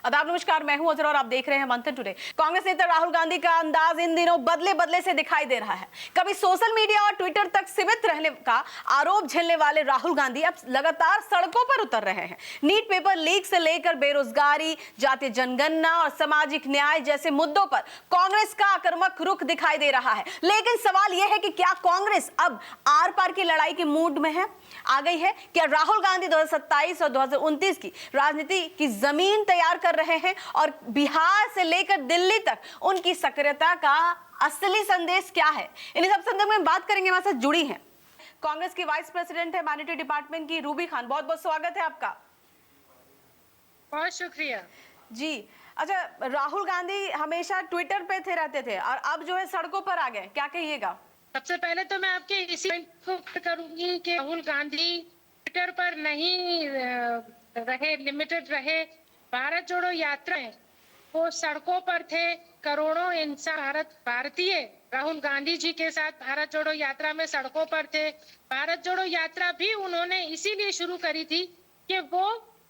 आदाब नमस्कार, मैं हूं अजर और आप देख रहे हैं मंथन टुडे। कांग्रेस नेता राहुल गांधी का अंदाज इन दिनों बदले बदले से दिखाई दे रहा है। कभी सोशल मीडिया और ट्विटर तक सीमित रहने का आरोप झेलने वाले राहुल गांधी अब लगातार सड़कों पर उतर रहे हैं। नीट पेपर लीक से लेकर बेरोजगारी, जातीय जनगणना और सामाजिक न्याय जैसे मुद्दों पर कांग्रेस का आक्रामक रुख दिखाई दे रहा है। लेकिन सवाल यह है कि क्या कांग्रेस अब आर पार की लड़ाई के मूड में आ गई है? क्या राहुल गांधी 2027 और 2029 की राजनीति की जमीन तैयार कर रहे हैं और बिहार से लेकर दिल्ली तक उनकी सक्रियता का असली संदेश क्या है? इन्हीं सब संदर्भ में बात करेंगे। हमारे साथ जुड़ी हैं कांग्रेस की वाइस प्रेसिडेंट है मैनेजमेंट डिपार्टमेंट की रूबी खान। बहुत बहुत स्वागत है आपका। बहुत शुक्रिया जी। अच्छा, राहुल गांधी हमेशा ट्विटर पे रहते थे और अब जो है सड़कों पर आ गए, क्या कहिएगा? सबसे पहले तो मैं आपके इसी पॉइंट को करूंगी कि राहुल गांधी ट्विटर पर नहीं रहे, लिमिटेड रहे। भारत जोड़ो यात्रा में वो सड़कों पर थे। करोड़ों इंसान भारतीय राहुल गांधी जी के साथ भारत जोड़ो यात्रा में सड़कों पर थे। भारत जोड़ो यात्रा भी उन्होंने इसीलिए शुरू करी थी कि वो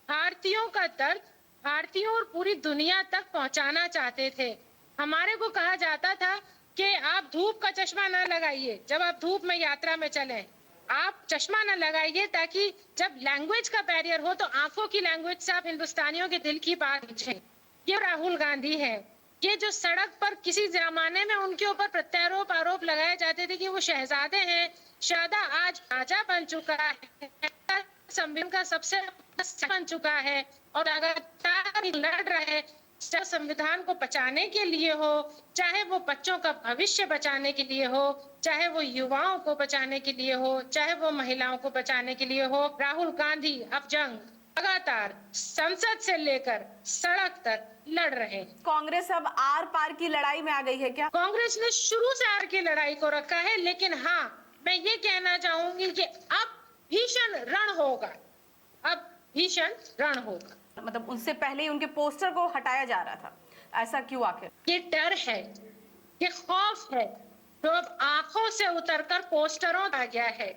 भारतीयों का दर्द भारतीयों और पूरी दुनिया तक पहुंचाना चाहते थे। हमारे को कहा जाता था कि आप धूप का चश्मा न लगाइए, जब आप धूप में यात्रा में चलें आप चश्मा न लगाइए, ताकि जब लैंग्वेज का बैरियर हो तो आंखों की लैंग्वेज से आप हिंदुस्तानियों के दिल की बात पूछें। ये राहुल गांधी है। ये जो सड़क पर किसी जमाने में उनके ऊपर प्रत्यारोप आरोप लगाए जाते थे कि वो शहजादे हैं, शादा आज राजा बन चुका है, संविधान का सबसे बन चुका है और लगातार लड़ रहे संविधान को बचाने के लिए हो, चाहे वो बच्चों का भविष्य बचाने के लिए हो, चाहे वो युवाओं को बचाने के लिए हो, चाहे वो महिलाओं को बचाने के लिए हो। राहुल गांधी अब जंग लगातार संसद से लेकर सड़क तक लड़ रहे हैं। कांग्रेस अब आर पार की लड़ाई में आ गई है क्या? कांग्रेस ने शुरू से आर की लड़ाई को रखा है, लेकिन हाँ, मैं ये कहना चाहूंगी कि अब भीषण रण होगा। अब भीषण रण होगा। मतलब उनसे पहले ही उनके पोस्टर को हटाया जा रहा था, ऐसा क्यों आखिर? ये डर है, ये खौफ है जो अब आंखों से उतरकर पोस्टरों आ गया है।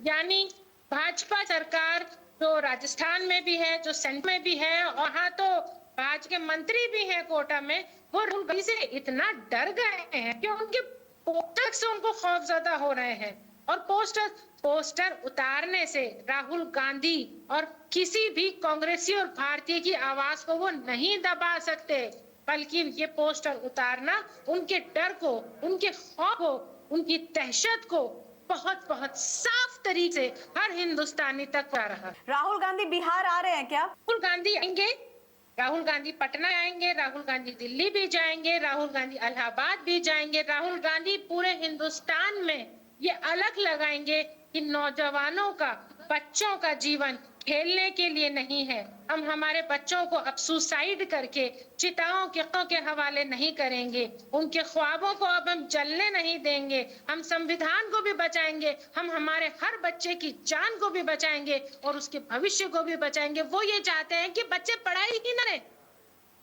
यानी भाजपा सरकार जो राजस्थान में भी है, जो सेंटर में भी है, और वहां तो भाजपा के मंत्री भी हैं कोटा में, वो राहुल गांधी से इतना डर गए हैं कि उनके पोस्टर से उनको खौफजदा हो रहे हैं। और पोस्टर उतारने से राहुल गांधी और किसी भी कांग्रेसी और भारतीय की आवाज को वो नहीं दबा सकते, बल्कि ये पोस्टर उतारना उनके डर को, उनके खौफ को, उनकी दहशत को बहुत बहुत साफ तरीके से हर हिंदुस्तानी तक पहुंचा रहा। राहुल गांधी बिहार आ रहे हैं क्या? राहुल गांधी आएंगे, राहुल गांधी पटना आएंगे, राहुल गांधी दिल्ली भी जाएंगे, राहुल गांधी इलाहाबाद भी जाएंगे। राहुल गांधी पूरे हिंदुस्तान में ये अलग लगाएंगे कि नौजवानों का, बच्चों का जीवन खेलने के लिए नहीं है। हम हमारे बच्चों को अब सुसाइड करके चिताओं के हवाले नहीं करेंगे। उनके ख्वाबों को अब हम जलने नहीं देंगे। हम संविधान को भी बचाएंगे, हम हमारे हर बच्चे की जान को भी बचाएंगे और उसके भविष्य को भी बचाएंगे। वो ये चाहते हैं कि बच्चे पढ़ाई ही न करें,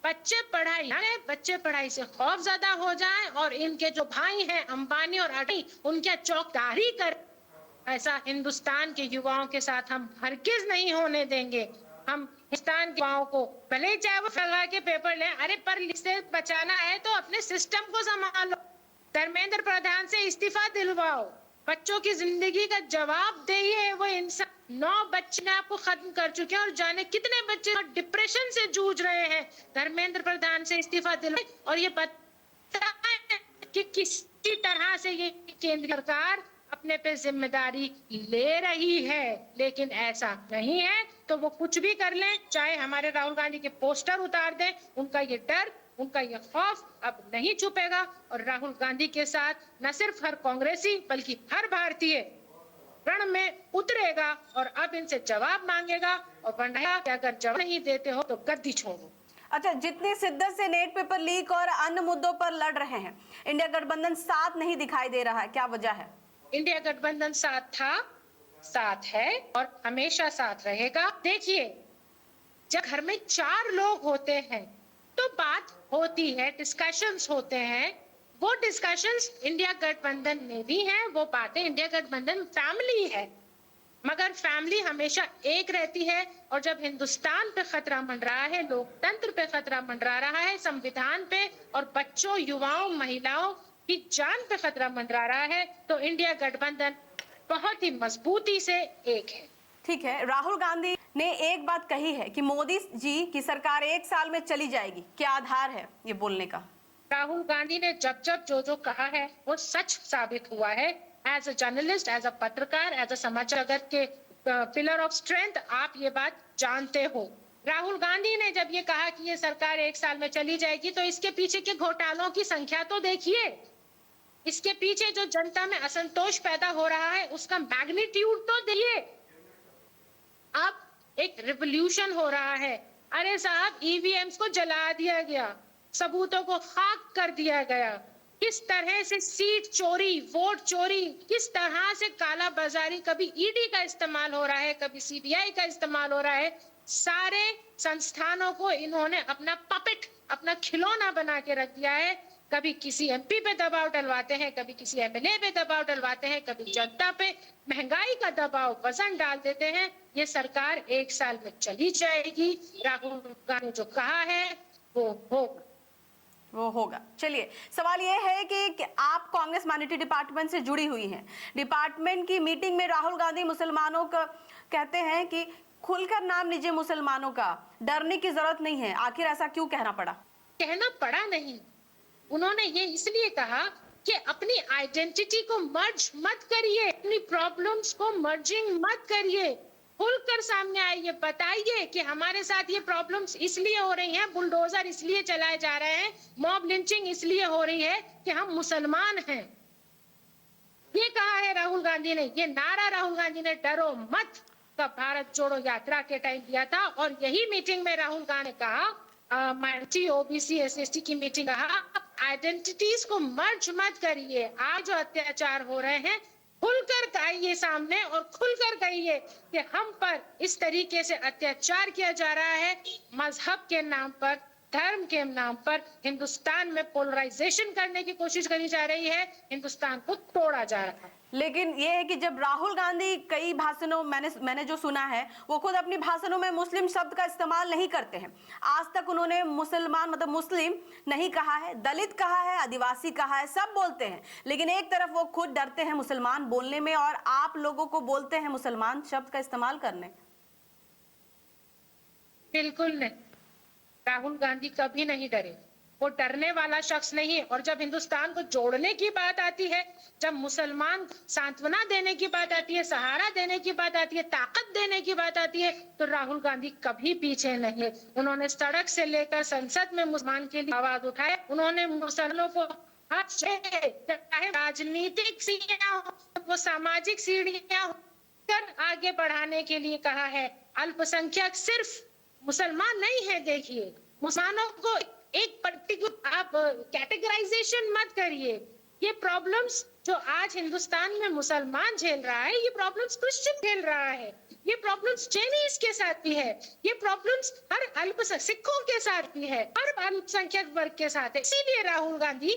बच्चे पढ़ाई से खौफजदा हो जाएं और इनके जो भाई हैं अंबानी और अडानी उनके चौकीदारी कर। ऐसा हिंदुस्तान के युवाओं के साथ हम हरगिज नहीं होने देंगे। हम हिंदुस्तान के युवाओं को भले चाहे वो लगा के पेपर लें, अरे पर से बचाना है तो अपने सिस्टम को संभालो। धर्मेंद्र प्रधान से इस्तीफा दिलवाओ, बच्चों की जिंदगी का जवाब दे। वो इंसान 9 बच्चे आपको खत्म कर चुके हैं और जाने कितने बच्चे डिप्रेशन से जूझ रहे हैं। धर्मेंद्र प्रधान से इस्तीफा दिलवाए और ये बताएं कि किसी तरह से ये केंद्र सरकार अपने पे जिम्मेदारी ले रही है। लेकिन ऐसा नहीं है तो वो कुछ भी कर लें, चाहे हमारे राहुल गांधी के पोस्टर उतार दें, उनका ये डर, उनका ये खौफ अब नहीं छुपेगा। और राहुल गांधी के साथ न सिर्फ हर कांग्रेसी बल्कि हर भारतीय रण में उतरेगा और अब इनसे जवाब मांगेगा। और वरना अगर जवाब नहीं देते हो तो गद्दी छोड़ो। अच्छा, जितनी शिद्दत से नेट पेपर लीक और अन्य मुद्दों पर लड़ रहे हैं, इंडिया गठबंधन साथ नहीं दिखाई दे रहा है, क्या वजह है? इंडिया गठबंधन साथ था, साथ है और हमेशा साथ रहेगा। देखिए, जब घर में 4 लोग होते हैं तो बात होती है, डिस्कशंस होते हैं। वो डिस्कशंस इंडिया गठबंधन में भी हैं, वो बातें इंडिया गठबंधन फैमिली है। मगर फैमिली हमेशा एक रहती है। और जब हिंदुस्तान पे खतरा मंडरा है, लोकतंत्र पे खतरा मंडरा रहा है, संविधान पे और बच्चों, युवाओं, महिलाओं की जान पे खतरा मंडरा रहा है, तो इंडिया गठबंधन बहुत ही मजबूती से एक है। ठीक है, राहुल गांधी ने एक बात कही है कि मोदी जी की सरकार 1 साल में चली जाएगी, क्या आधार है ये बोलने का? राहुल गांधी ने जब जब जो कहा है वो सच साबित हुआ है। As a journalist, as a पत्रकार, एज अ समाचार जगत के पिलर ऑफ स्ट्रेंथ आप ये बात जानते हो। राहुल गांधी ने जब ये कहा कि ये सरकार 1 साल में चली जाएगी, तो इसके पीछे के घोटालों की संख्या तो देखिए, इसके पीछे जो जनता में असंतोष पैदा हो रहा है उसका मैग्नीट्यूड तो देखिए। अब एक रिवॉल्यूशन हो रहा है। अरे साहब, ईवीएम्स को जला दिया गया, सबूतों को खाक कर दिया गया, किस तरह से सीट चोरी, वोट चोरी, किस तरह से काला बाजारी, कभी ईडी का इस्तेमाल हो रहा है, कभी सीबीआई का इस्तेमाल हो रहा है। सारे संस्थानों को इन्होंने अपना पपेट, अपना खिलौना बना के रख दिया है। कभी किसी एमपी पे दबाव डलवाते हैं, कभी किसी एमएलए पे दबाव डलवाते हैं, कभी जनता पे महंगाई का दबाव, वजन डाल देते हैं। ये सरकार 1 साल में चली जाएगी। राहुल गांधी ने जो कहा है वो होगा। चलिए, सवाल ये है कि आप कांग्रेस माइनॉरिटी डिपार्टमेंट से जुड़ी हुई हैं। डिपार्टमेंट की मीटिंग में राहुल गांधी मुसलमानों का कहते हैं कि खुलकर नाम लीजिए मुसलमानों का, डरने की जरूरत नहीं है। आखिर ऐसा क्यों कहना पड़ा? कहना पड़ा नहीं, उन्होंने ये इसलिए कहा कि अपनी आइडेंटिटी को मर्ज मत करिए, अपनी प्रॉब्लम्स को मर्जिंग मत करिए, खुलकर सामने आइए, बताइए कि हमारे साथ ये प्रॉब्लम्स इसलिए हो रही हैं, बुलडोजर इसलिए चलाए जा रहे हैं, मॉब लिंचिंग इसलिए हो रही है कि हम मुसलमान हैं। ये कहा है राहुल गांधी ने। ये नारा राहुल गांधी ने डरो मत का भारत जोड़ो यात्रा के टाइम दिया था। और यही मीटिंग में राहुल गांधी ने कहा, माइनॉरिटी, ओबीसी, एसएसटी की मीटिंग, कहा आइडेंटिटीज को मर्ज मत करिए। आज जो अत्याचार हो रहे हैं खुलकर आइए सामने और खुलकर कहिए कि हम पर इस तरीके से अत्याचार किया जा रहा है, मजहब के नाम पर, धर्म के नाम पर हिंदुस्तान में पोलराइजेशन करने की कोशिश करी जा रही है, हिंदुस्तान को तोड़ा जा रहा है। लेकिन ये है कि जब राहुल गांधी कई भाषणों, मैंने जो सुना है, वो खुद अपनी भाषणों में मुस्लिम शब्द का इस्तेमाल नहीं करते हैं। आज तक उन्होंने मुसलमान मतलब मुस्लिम नहीं कहा है, दलित कहा है, आदिवासी कहा है, सब बोलते हैं। लेकिन एक तरफ वो खुद डरते हैं मुसलमान बोलने में और आप लोगों को बोलते हैं मुसलमान शब्द का इस्तेमाल करने। बिल्कुल नहीं, राहुल गांधी कभी नहीं डरे, वो डरने वाला शख्स नहीं है। और जब हिंदुस्तान को जोड़ने की बात आती है, जब मुसलमान सांत्वना देने की बात आती है, सहारा देने की बात आती है, ताकत देने की बात आती है, तो राहुल गांधी कभी पीछे नहीं है। उन्होंने सड़क से लेकर संसद में मुसलमान के लिए आवाज उठाए। उन्होंने मुसलमानों को चाहे राजनीतिक सीढ़ियां हो, वो सामाजिक सीढ़ियां कर आगे बढ़ाने के लिए कहा है। अल्पसंख्यक सिर्फ मुसलमान नहीं है। देखिए, मुसलमानों को एक पर्टिकुलर आप कैटेगराइजेशन मत करिए। ये प्रॉब्लम्स जो आज हिंदुस्तान में मुसलमान झेल रहा है, ये प्रॉब्लम्स क्रिश्चियन झेल रहा है, ये प्रॉब्लम्स चैनीज के साथ भी है, ये प्रॉब्लम्स हर अल्पसंख्यक सिखों के साथ भी है, हर अल्पसंख्यक वर्ग के साथ है। इसीलिए राहुल गांधी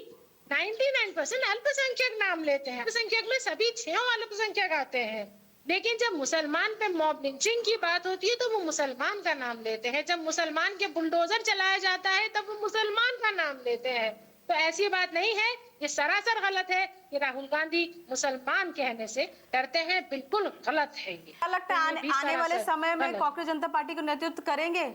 99% अल्पसंख्यक नाम लेते हैं। अल्पसंख्यक में सभी 6 अल्पसंख्यक आते हैं, लेकिन जब मुसलमान पे मॉब लिंचिंग की बात होती है तो वो मुसलमान का नाम लेते हैं। जब मुसलमान के बुलडोजर चलाया जाता है तब वो मुसलमान का नाम लेते हैं। तो ऐसी बात नहीं है, ये सरासर गलत है कि राहुल गांधी मुसलमान कहने से डरते हैं। बिल्कुल गलत है ये। क्या लगता है आने वाले समय में कांग्रेस जनता पार्टी को नेतृत्व करेंगे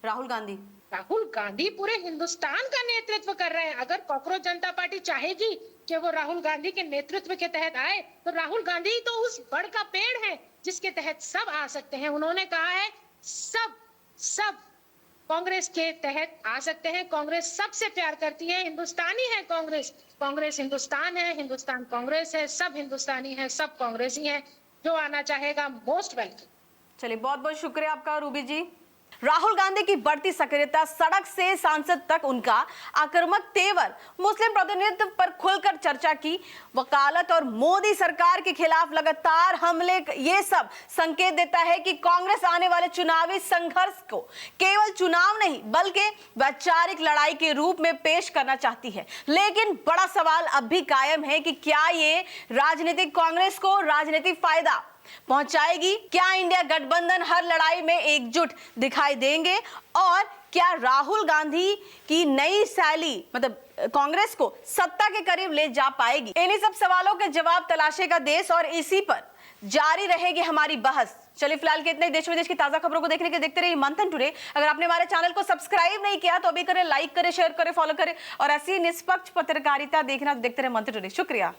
राहुल गांधी? राहुल गांधी पूरे हिंदुस्तान का नेतृत्व कर रहे हैं। अगर कांग्रेस जनता पार्टी चाहेगी कि वो राहुल गांधी के नेतृत्व के तहत आए, तो राहुल गांधी तो उस बड़ का पेड़ है जिसके तहत सब आ सकते हैं। उन्होंने कहा है सब कांग्रेस के तहत आ सकते हैं। कांग्रेस सबसे प्यार करती है, हिंदुस्तानी है कांग्रेस। कांग्रेस हिंदुस्तान है, हिंदुस्तान कांग्रेस है, सब हिंदुस्तानी है, सब कांग्रेसी है। जो आना चाहेगा मोस्ट वेलकम। चलिए, बहुत बहुत शुक्रिया आपका रूबी जी। राहुल गांधी की बढ़ती सक्रियता, सड़क से सांसद तक उनका आक्रामक तेवर, मुस्लिम प्रतिनिधित्व पर खुलकर चर्चा की वकालत और मोदी सरकार के खिलाफ लगातार हमले, ये सब संकेत देता है कि कांग्रेस आने वाले चुनावी संघर्ष को केवल चुनाव नहीं बल्कि वैचारिक लड़ाई के रूप में पेश करना चाहती है। लेकिन बड़ा सवाल अब भी कायम है कि क्या ये राजनीतिक कांग्रेस को राजनीतिक फायदा पहुंचाएगी? क्या इंडिया गठबंधन हर लड़ाई में एकजुट दिखाई देंगे? और क्या राहुल गांधी की नई शैली मतलब कांग्रेस को सत्ता के करीब ले जा पाएगी? इन्हीं सब सवालों के जवाब तलाशेगा देश और इसी पर जारी रहेगी हमारी बहस। चलिए फिलहाल के इतने देश विदेश की ताजा खबरों को देखने के देखते रहिए मंथन टुडे। अगर आपने हमारे चैनल को सब्सक्राइब नहीं किया तो अभी करें, लाइक करें, शेयर करें, फॉलो करें और ऐसी निष्पक्ष पत्रकारिता देखना देखते रहे मंथन टुडे। शुक्रिया।